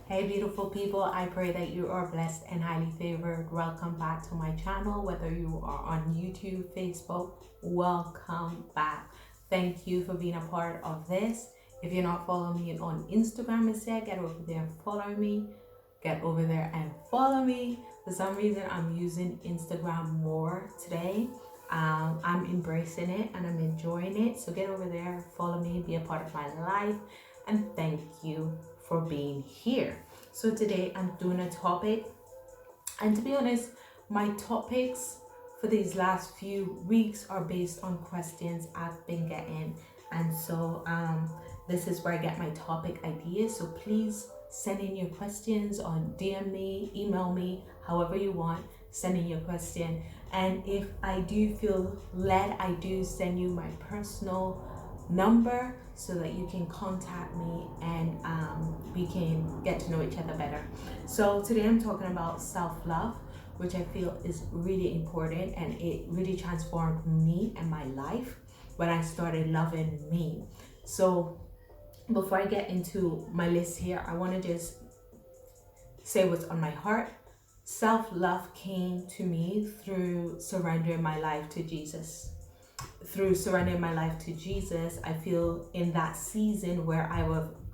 Hey beautiful people, I pray that you are blessed and highly favored. Welcome back to my channel, whether you are on YouTube, Facebook, welcome back. Thank you for being a part of this. If you're not following me on Instagram instead, get over there and follow me. Get over there and follow me. For some reason, I'm using Instagram more today. I'm embracing it and I'm enjoying it. So get over there, follow me, be a part of my life, and thank you for being here. So today I'm doing a topic, and to be honest, my topics for these last few weeks are based on questions I've been getting, and so this is where I get my topic ideas. So please send in your questions on DM me, email me, however you want. Send in your question, and if I do feel led, I do send you my personal number so that you can contact me and we can get to know each other better. So today I'm talking about self-love, which I feel is really important, and it really transformed me and my life when I started loving me. So before I get into my list here, I want to just say what's on my heart. Self-love came to me through surrendering my life to Jesus. Through surrendering my life to Jesus, I feel in that season where I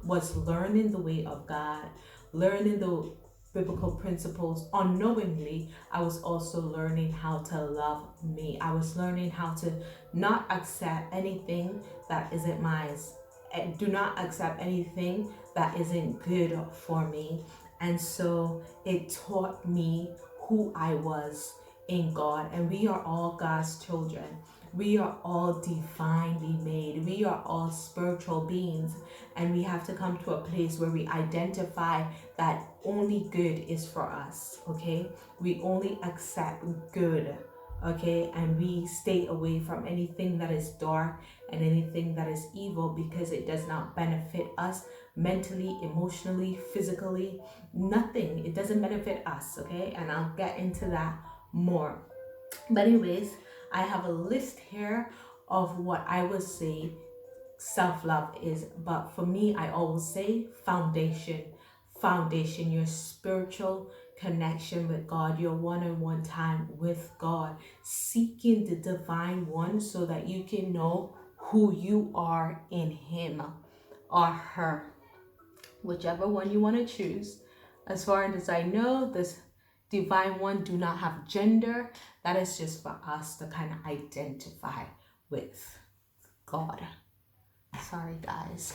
was learning the way of God, learning the biblical principles unknowingly, I was also learning how to love me. I was learning how to not accept anything that isn't mine. And do not accept anything that isn't good for me. And so it taught me who I was in God, and we are all God's children. We are all divinely made. We are all spiritual beings, and we have to come to a place where we identify that only good is for us, okay? We only accept good, okay? And we stay away from anything that is dark and anything that is evil, because it does not benefit us mentally, emotionally, physically, nothing. It doesn't benefit us, okay? And I'll get into that more. But anyways, I have a list here of what I would say self-love is. But for me, I always say foundation, your spiritual connection with God, your one-on-one time with God, seeking the divine one so that you can know who you are in him or her, whichever one you want to choose. As far as I know, this divine one do not have gender. That is just for us to kind of identify with God. Sorry guys.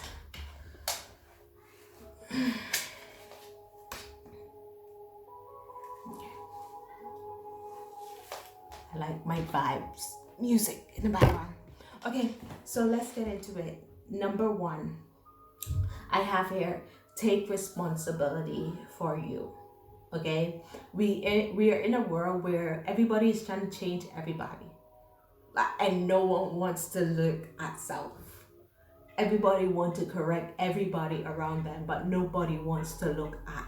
I like my vibes music in the background. Okay, so let's get into it. Number one, I have here, take responsibility for you. Okay, we are in a world where everybody is trying to change everybody, and no one wants to look at self. Everybody wants to correct everybody around them, but nobody wants to look at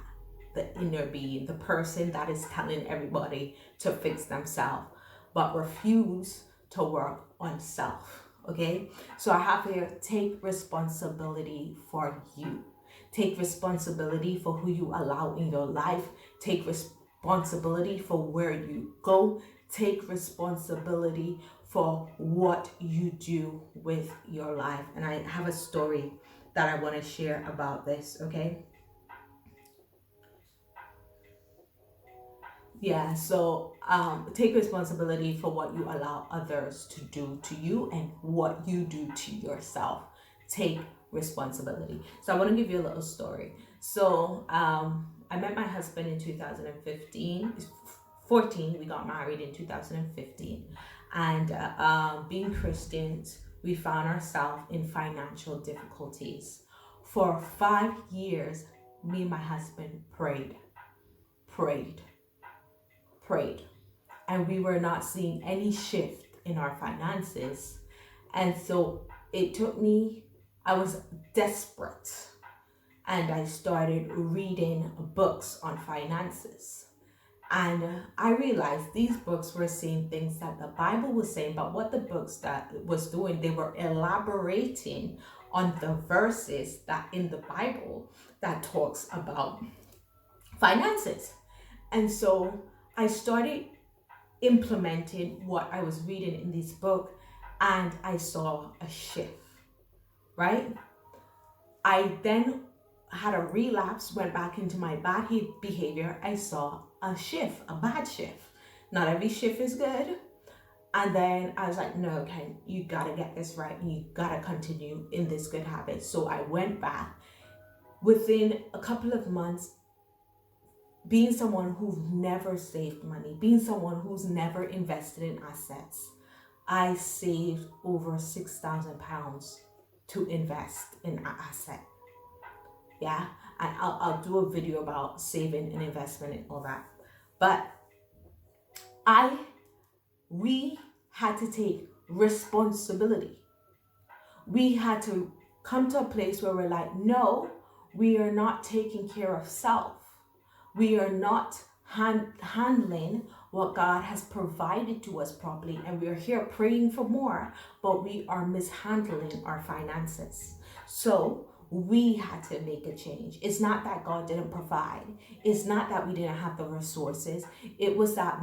the inner being, the person that is telling everybody to fix themselves, but refuse to work on self. Okay, so I have here, take responsibility for you. Take responsibility for who you allow in your life. Take responsibility for where you go. Take responsibility for what you do with your life. And I have a story that I want to share about this, okay? Yeah, so take responsibility for what you allow others to do to you and what you do to yourself. Take responsibility. So I want to give you a little story. So I met my husband in 2014. We got married in 2015, and being Christians, we found ourselves in financial difficulties. For 5 years, me and my husband prayed, and we were not seeing any shift in our finances. And so it took me, I was desperate, and I started reading books on finances. And I realized these books were saying things that the Bible was saying, but what the books that was doing, they were elaborating on the verses that in the Bible that talks about finances. And so I started implementing what I was reading in this book, and I saw a shift, right? I then had a relapse, went back into my bad behavior. I saw a shift, a bad shift. Not every shift is good. And then I was like, no, okay, you gotta get this right, and you gotta continue in this good habit. So I went back. Within a couple of months, being someone who's never saved money, being someone who's never invested in assets, I saved over £6,000 to invest in an asset. Yeah, and I'll do a video about saving and investment and all that. But we had to take responsibility. We had to come to a place where we're like, no, we are not taking care of self. We are not handling what God has provided to us properly, and we are here praying for more, but we are mishandling our finances. So we had to make a change. It's not that God didn't provide. It's not that we didn't have the resources. It was that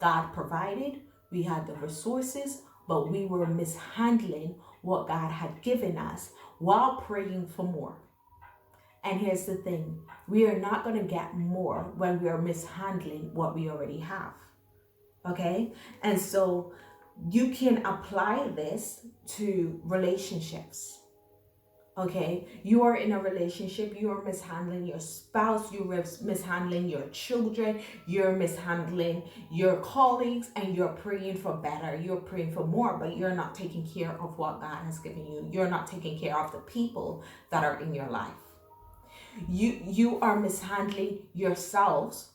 God provided, we had the resources, but we were mishandling what God had given us while praying for more. And here's the thing, we are not going to get more when we are mishandling what we already have. Okay? And so you can apply this to relationships. Okay? You are in a relationship, you are mishandling your spouse, you are mishandling your children, you're mishandling your colleagues, and you're praying for better, you're praying for more, but you're not taking care of what God has given you. You're not taking care of the people that are in your life. You are mishandling yourself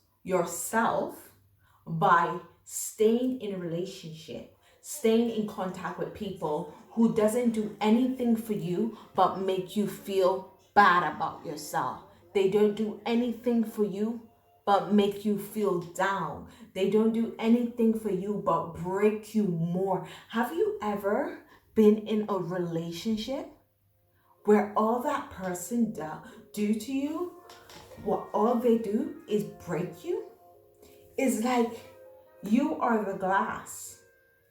by staying in a relationship, staying in contact with people who doesn't do anything for you but make you feel bad about yourself. They don't do anything for you but make you feel down. They don't do anything for you but break you more. Have you ever been in a relationship where all that person do to you, what all they do is break you? It's like you are the glass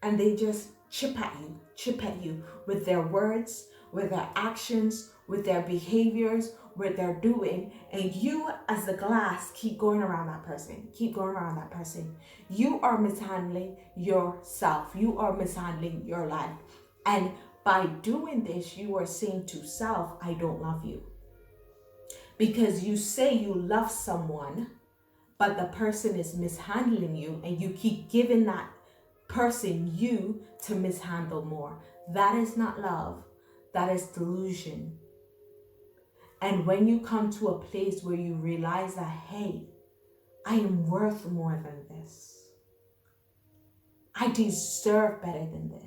and they just chip at you with their words, with their actions, with their behaviors, what they're doing, and you as the glass keep going around that person, You are mishandling yourself. You are mishandling your life. And by doing this, you are saying to self, I don't love you. Because you say you love someone, but the person is mishandling you, and you keep giving that person you to mishandle more. That is not love. That is delusion. And when you come to a place where you realize that, hey, I am worth more than this. I deserve better than this.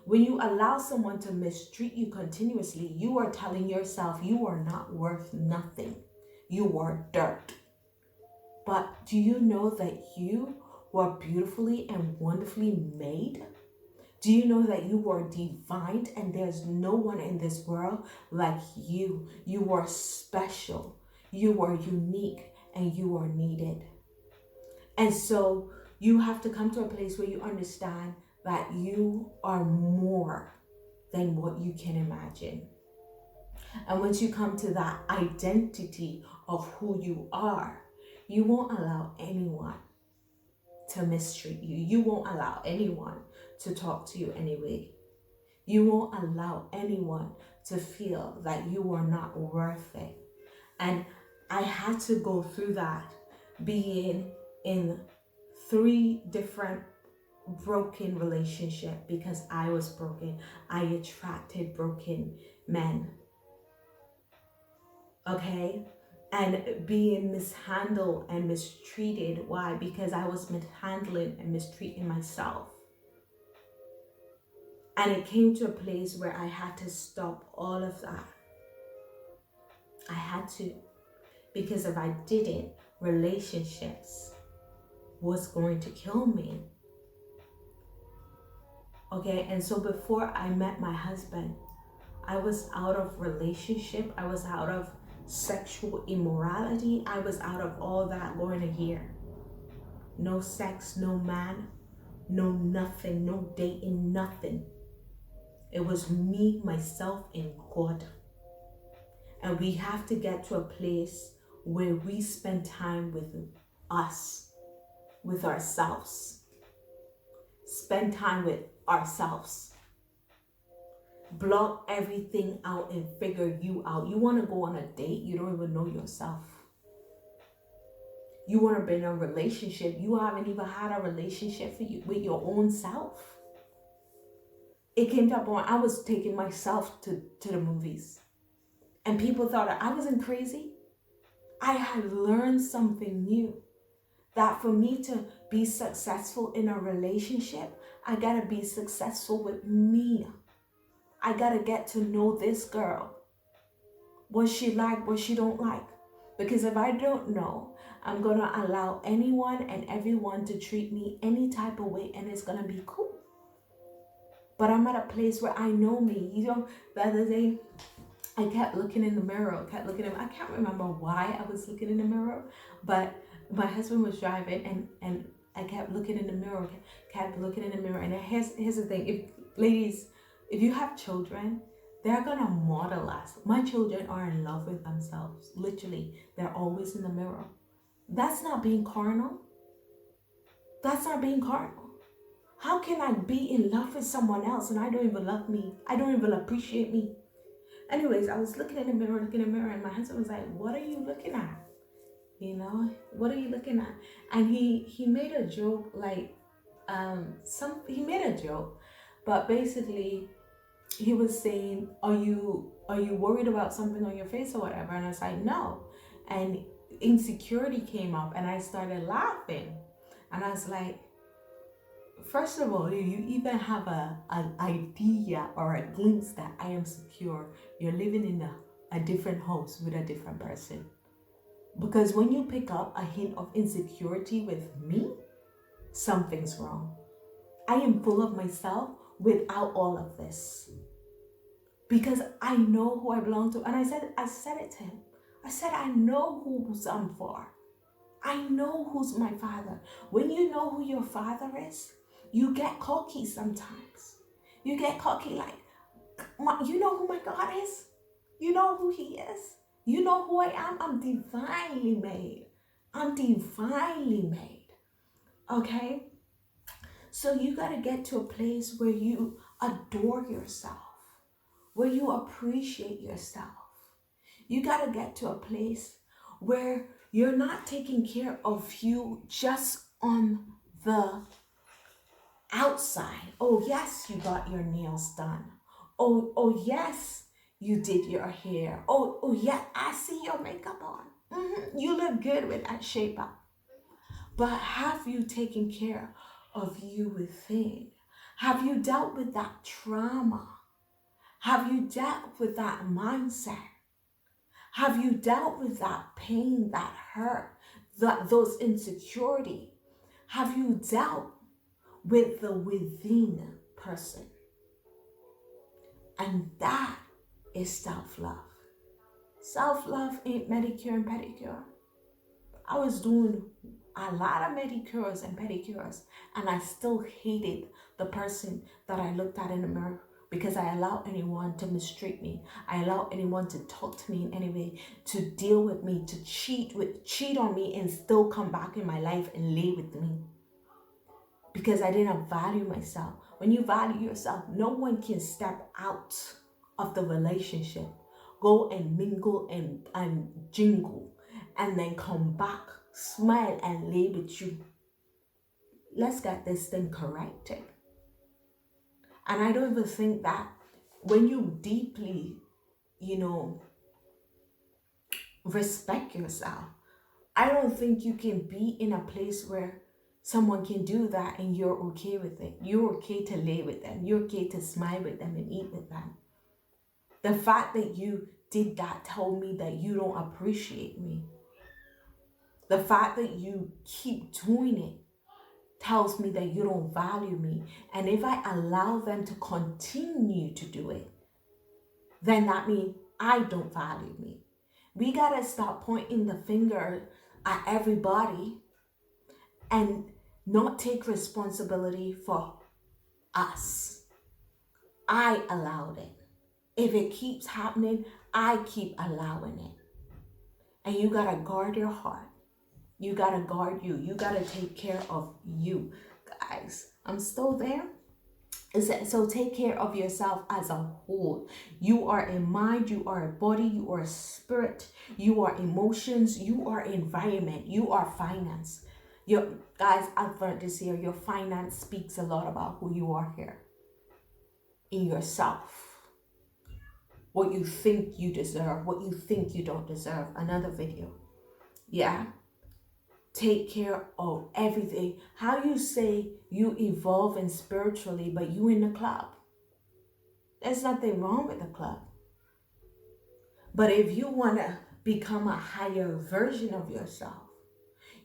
When you allow someone to mistreat you continuously, you are telling yourself you are not worth nothing. You are dirt. But do you know that you were beautifully and wonderfully made? Do you know that you are divine and there's no one in this world like you? You are special. You are unique and you are needed. And so you have to come to a place where you understand that you are more than what you can imagine. And once you come to that identity of who you are, you won't allow anyone to mistreat you. You won't allow anyone to talk to you anyway. You won't allow anyone to feel that you are not worth it. And I had to go through that, being in 3 different broken relationships, because I was broken. I attracted broken men. Okay? And being mishandled and mistreated. Why? Because I was mishandling and mistreating myself. And it came to a place where I had to stop all of that. I had to. Because if I didn't, relationships was going to kill me. Okay, and so before I met my husband, I was out of relationship. I was out of sexual immorality. I was out of all that going a year. No sex, no man, no nothing, no dating, nothing. It was me, myself, and God. And we have to get to a place where we spend time with us, with ourselves. Spend time with ourselves. Block everything out and figure you out. You want to go on a date, you don't even know yourself. You want to be in a relationship, you haven't even had a relationship with your own self. It came to a point I was taking myself to the movies. And people thought I wasn't crazy. I had learned something new. That for me to be successful in a relationship, I gotta be successful with me. I gotta get to know this girl. What she like, what she don't like. Because if I don't know, I'm gonna allow anyone and everyone to treat me any type of way, and it's gonna be cool. But I'm at a place where I know me. You know, the other day, I kept looking in the mirror, I can't remember why I was looking in the mirror, but my husband was driving and I kept looking in the mirror, And here's the thing, if you have children, they're gonna model us. My children are in love with themselves. Literally, they're always in the mirror. That's not being carnal. That's not being carnal. How can I be in love with someone else and I don't even love me? I don't even appreciate me. Anyways, I was looking in the mirror, and my husband was like, "What are you looking at? You know, what are you looking at?" And he made a joke, like, he made a joke, but basically, he was saying, "Are you worried about something on your face or whatever?" And I was like, "No." And insecurity came up, and I started laughing, and I was like, first of all, you even have an idea or a glimpse that I am secure, you're living in a different house with a different person. Because when you pick up a hint of insecurity with me, something's wrong. I am full of myself without all of this. Because I know who I belong to. And I said it to him. I said, I know who I'm for. I know who's my father. When you know who your father is, you get cocky sometimes. You get cocky like, you know who my God is? You know who he is? You know who I am? I'm divinely made. I'm divinely made. Okay? So you got to get to a place where you adore yourself, where you appreciate yourself. You got to get to a place where you're not taking care of you just on the outside. Oh yes, you got your nails done. Oh yes, you did your hair. Oh yeah, I see your makeup on. You look good with that shape up. But have you taken care of you within? Have you dealt with that trauma? Have you dealt with that mindset? Have you dealt with that pain, that hurt, those insecurity? Have you dealt with the within person? And that is self-love. Self-love ain't manicure and pedicure. I was doing a lot of manicures and pedicures, and I still hated the person that I looked at in the mirror, because I allowed anyone to mistreat me. I allowed anyone to talk to me in any way, to deal with me, to cheat on me, and still come back in my life and lay with me. Because I didn't value myself. When you value yourself, no one can step out of the relationship, go and mingle and jingle, and then come back, smile, and lay with you. Let's get this thing corrected. And I don't even think that when you deeply, respect yourself, I don't think you can be in a place where someone can do that and you're okay with it. You're okay to lay with them. You're okay to smile with them and eat with them. The fact that you did that told me that you don't appreciate me. The fact that you keep doing it tells me that you don't value me. And if I allow them to continue to do it, then that means I don't value me. We gotta stop pointing the finger at everybody and not take responsibility for us. I allowed it. If it keeps happening, I keep allowing it. And you gotta guard your heart. You gotta guard you. You gotta take care of you. Guys, I'm still there. So take care of yourself as a whole. You are a mind, you are a body, you are a spirit, you are emotions, you are environment, you are finance. Your guys, I've learned this year, your finance speaks a lot about who you are here in yourself. What you think you deserve, what you think you don't deserve. Another video. Yeah. Take care of everything. How you say you evolve in spiritually, but you in the club. There's nothing wrong with the club. But if you want to become a higher version of yourself,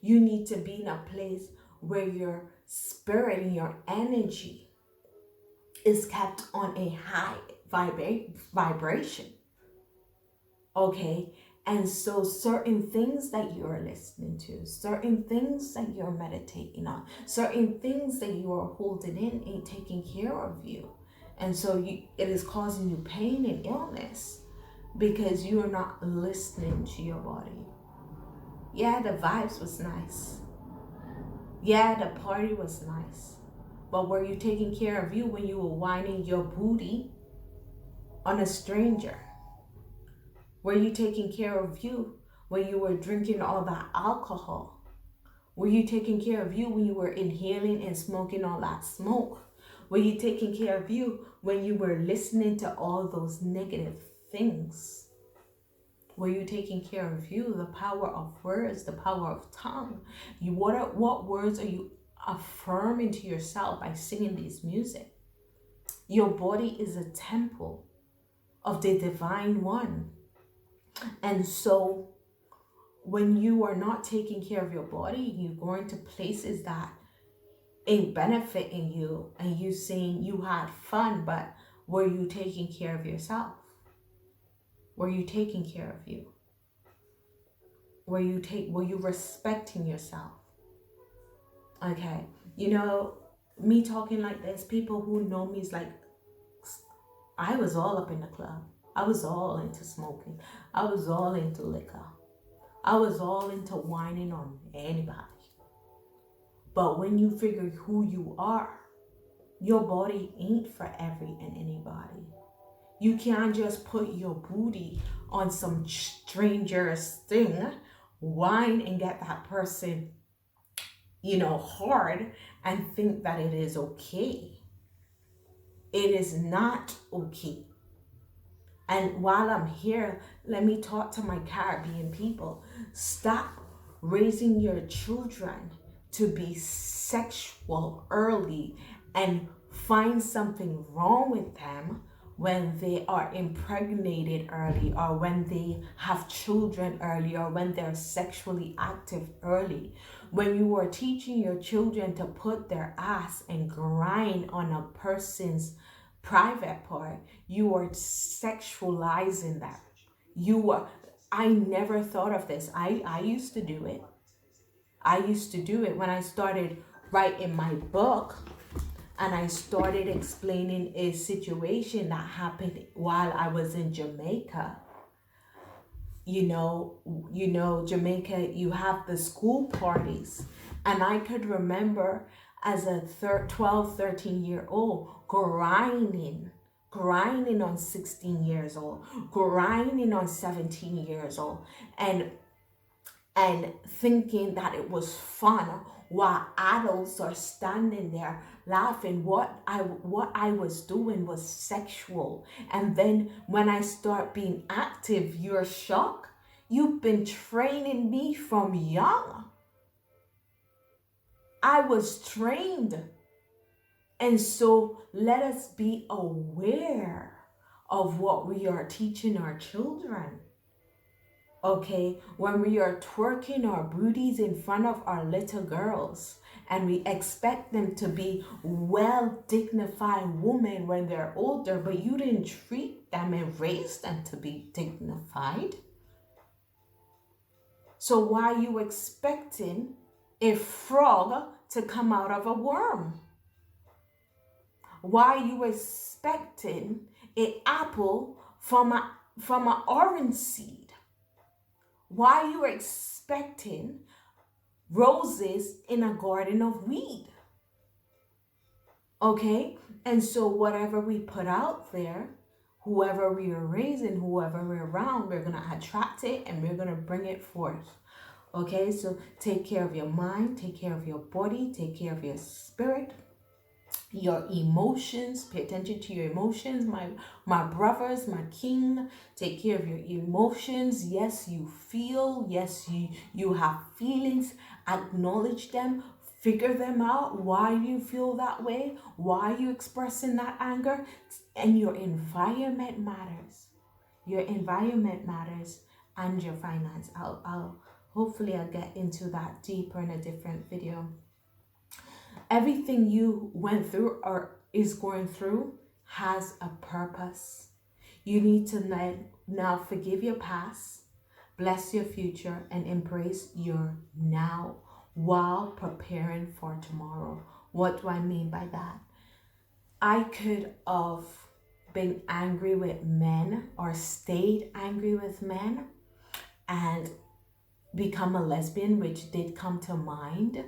you need to be in a place where your spirit and your energy is kept on a high vibration. Okay? And so certain things that you're listening to, certain things that you're meditating on, certain things that you are holding in ain't taking care of you. And so it is causing you pain and illness because you are not listening to your body. Yeah, the vibes was nice. Yeah, the party was nice. But were you taking care of you when you were whining your booty on a stranger? Were you taking care of you when you were drinking all that alcohol? Were you taking care of you when you were inhaling and smoking all that smoke? Were you taking care of you when you were listening to all those negative things? Were you taking care of you? The power of words, the power of tongue. What words are you affirming to yourself by singing this music? Your body is a temple of the divine one. And so when you are not taking care of your body, you go into places that ain't benefiting you, and you saying you had fun, but were you taking care of yourself? Were you taking care of you? Were you respecting yourself? Okay. Me talking like this, people who know me is like, I was all up in the club. I was all into smoking. I was all into liquor. I was all into whining on anybody. But when you figure who you are, your body ain't for every and anybody. You can't just put your booty on some stranger's thing, whine and get that person, hard and think that it is okay. It is not okay. And while I'm here, let me talk to my Caribbean people. Stop raising your children to be sexual early and find something wrong with them when they are impregnated early, or when they have children early, or when they're sexually active early. When you are teaching your children to put their ass and grind on a person's private part, you are sexualizing that. I never thought of this. I used to do it. I used to do it when I started writing my book, and I started explaining a situation that happened while I was in Jamaica. Jamaica, you have the school parties. And I could remember as a 12, 13-year-old grinding on 16 years old, grinding on 17 years old, and thinking that it was fun while adults are standing there laughing. What I was doing was sexual. And then when I start being active, you're shocked. You've been training me from young. I was trained. And so let us be aware of what we are teaching our children. Okay, when we are twerking our booties in front of our little girls and we expect them to be well dignified women when they're older, but you didn't treat them and raise them to be dignified. So why are you expecting a frog to come out of a worm? Why are you expecting an apple from an orange seed? Why are you expecting roses in a garden of weed? Okay? And so whatever we put out there, whoever we are raising, whoever we're around, we're going to attract it and we're going to bring it forth. Okay? So take care of your mind, take care of your body, take care of your spirit, your emotions. Pay attention to your emotions, my brothers, my king. Take care of your emotions. Yes, you feel. Yes, you have feelings. Acknowledge them. Figure them out. Why you feel that way? Why you expressing that anger? And your environment matters. Your environment matters, and your finance. I'll hopefully I'll get into that deeper in a different video. Everything you went through or is going through has a purpose. You need to now forgive your past, bless your future, and embrace your now while preparing for tomorrow. What do I mean by that? I could have been angry with men or stayed angry with men and become a lesbian, which did come to mind.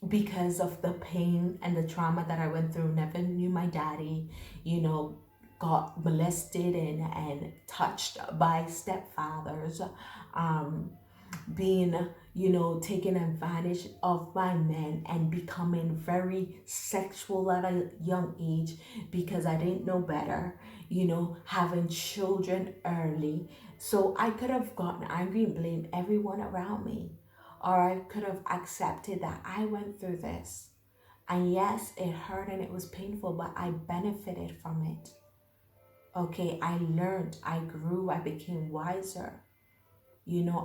Because of the pain and the trauma that I went through. Never knew my daddy, got molested and touched by stepfathers, being, taken advantage of by men and becoming very sexual at a young age because I didn't know better, having children early. So I could have gotten angry and blamed everyone around me. Or I could have accepted that I went through this. And yes, it hurt and it was painful, but I benefited from it. Okay, I learned, I grew, I became wiser.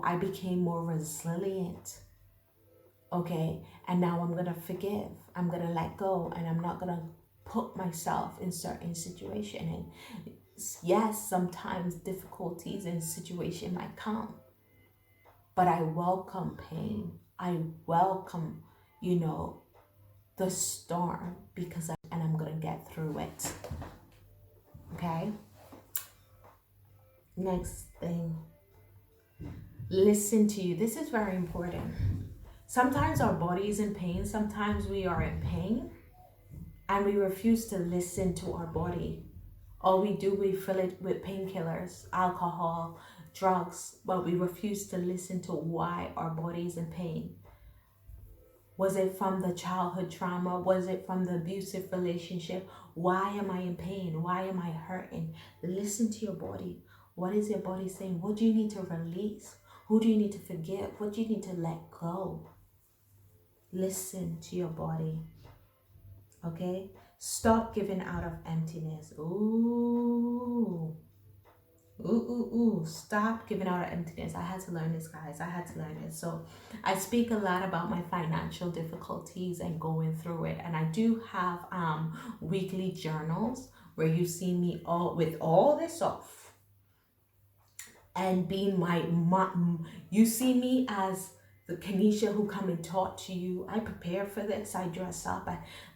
I became more resilient. Okay, and now I'm going to forgive. I'm going to let go, and I'm not going to put myself in certain situation. And yes, sometimes difficulties in situation might come. But I welcome pain. I welcome, the storm because I'm going to get through it. Okay? Next thing. Listen to you. This is very important. Sometimes our body is in pain. Sometimes we are in pain and we refuse to listen to our body. All we do, we fill it with painkillers, alcohol, drugs, but we refuse to listen to why our body is in pain. Was it from the childhood trauma? Was it from the abusive relationship? Why am I in pain? Why am I hurting? Listen to your body. What is your body saying? What do you need to release? Who do you need to forgive? What do you need to let go? Listen to your body. Okay? Stop giving out of emptiness. Ooh. Stop giving out of emptiness. I had to learn this, guys. I had to learn this. So I speak a lot about my financial difficulties and going through it. And I do have weekly journals where you see me with all this off and being you see me as the Kenesha who come and talk to you. I prepare for this. I dress up.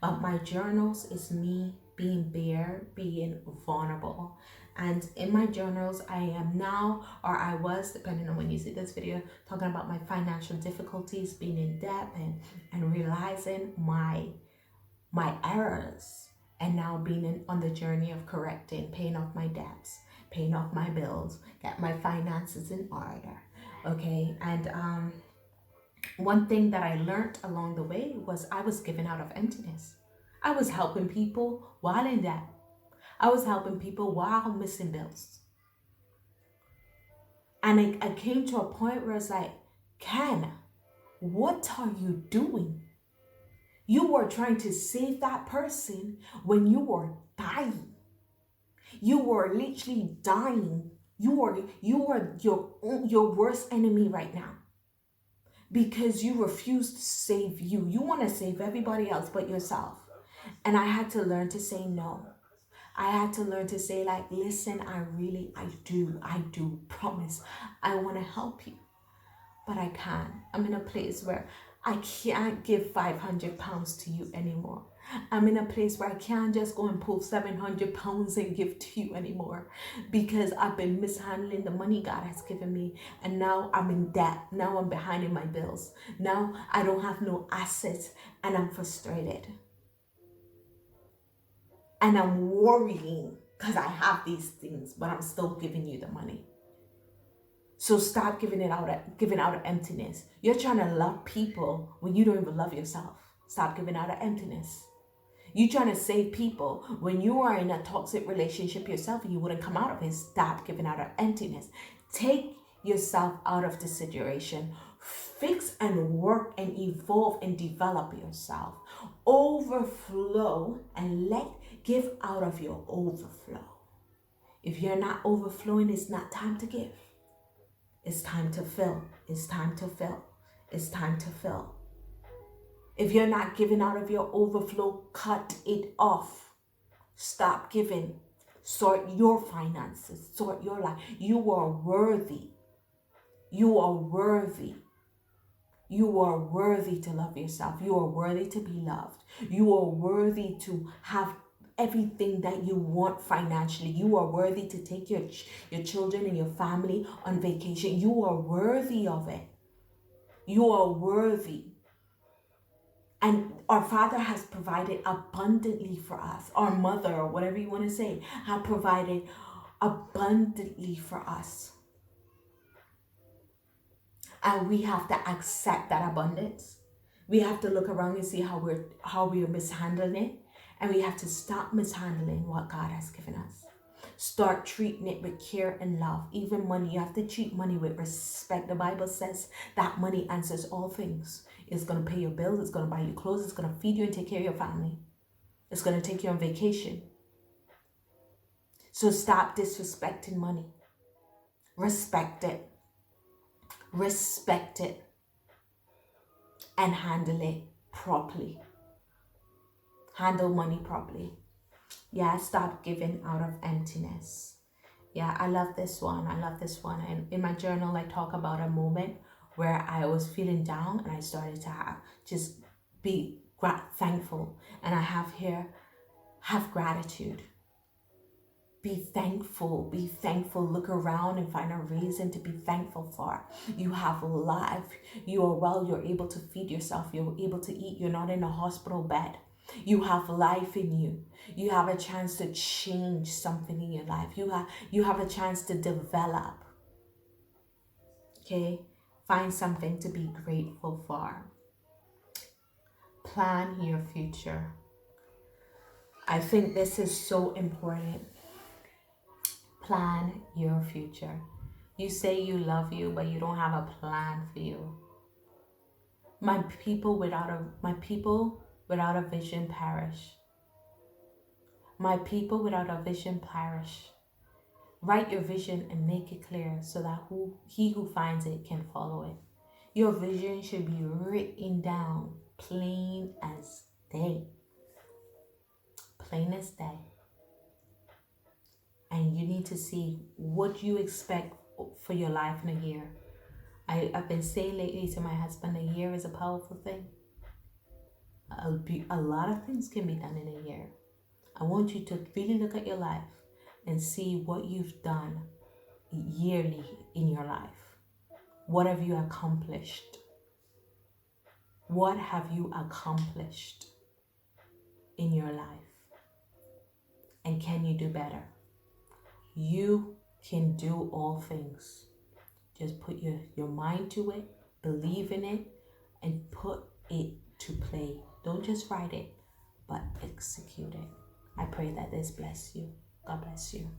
But my journals is me being bare, being vulnerable. And in my journals, I am now, or I was, depending on when you see this video, talking about my financial difficulties, being in debt and realizing my errors, and now being on the journey of correcting, paying off my debts, paying off my bills, get my finances in order. Okay, and one thing that I learned along the way was I was giving out of emptiness. I was helping people while in debt. I was helping people while missing bills. And I came to a point where it's like, Ken, what are you doing? You were trying to save that person when you were dying. You were literally dying. You were your worst enemy right now. because you refuse to save you. You want to save everybody else but yourself. And I had to learn to say no. I had to learn to say, like, listen, I do promise. I want to help you, but I can't. I'm in a place where I can't give 500 pounds to you anymore. I'm in a place where I can't just go and pull 700 pounds and give to you anymore, because I've been mishandling the money God has given me. And now I'm in debt. Now I'm behind in my bills. Now I don't have no assets, and I'm frustrated. And I'm worrying because I have these things, but I'm still giving you the money. So stop giving out of emptiness. You're trying to love people when you don't even love yourself. Stop giving out of emptiness. You're trying to save people when you are in a toxic relationship yourself and you wouldn't come out of it. Stop giving out of emptiness. Take yourself out of the situation. Fix and work and evolve and develop yourself. Overflow and give out of your overflow. If you're not overflowing, it's not time to give. It's time to fill. It's time to fill. It's time to fill. If you're not giving out of your overflow, cut it off. Stop giving. Sort your finances. Sort your life. You are worthy. You are worthy. You are worthy to love yourself. You are worthy to be loved. You are worthy to have everything that you want financially. You are worthy to take your children and your family on vacation. You are worthy of it. You are worthy. And our Father has provided abundantly for us. Our mother, or whatever you want to say, have provided abundantly for us. And we have to accept that abundance. We have to look around and see how we're mishandling it. And we have to stop mishandling what God has given us. Start treating it with care and love. Even money, you have to treat money with respect. The Bible says that money answers all things. It's going to pay your bills. It's going to buy you clothes. It's going to feed you and take care of your family. It's going to take you on vacation. So stop disrespecting money. Respect it. Respect it. And handle it properly. Handle money properly. Yeah, stop giving out of emptiness. Yeah, I love this one. I love this one. And in my journal, I talk about a moment where I was feeling down and I started to just be thankful. And I have here, have gratitude. Be thankful. Be thankful. Look around and find a reason to be thankful for. You have life. You are well. You're able to feed yourself. You're able to eat. You're not in a hospital bed. You have life in you. You have a chance to change something in your life. You have a chance to develop. Okay? Find something to be grateful for. Plan your future. I think this is so important. Plan your future. You say you love you, but you don't have a plan for you. My people without a vision perish. My people without a vision perish. Write your vision and make it clear so that he who finds it can follow it. Your vision should be written down, plain as day. Plain as day. And you need to see what you expect for your life in a year. I've been saying lately to my husband, a year is a powerful thing. A lot of things can be done in a year. I want you to really look at your life and see what you've done yearly in your life. What have you accomplished? What have you accomplished in your life? And can you do better? You can do all things. Just put your mind to it, believe in it, and put it to play. Don't just write it, but execute it. I pray that this bless you. God bless you.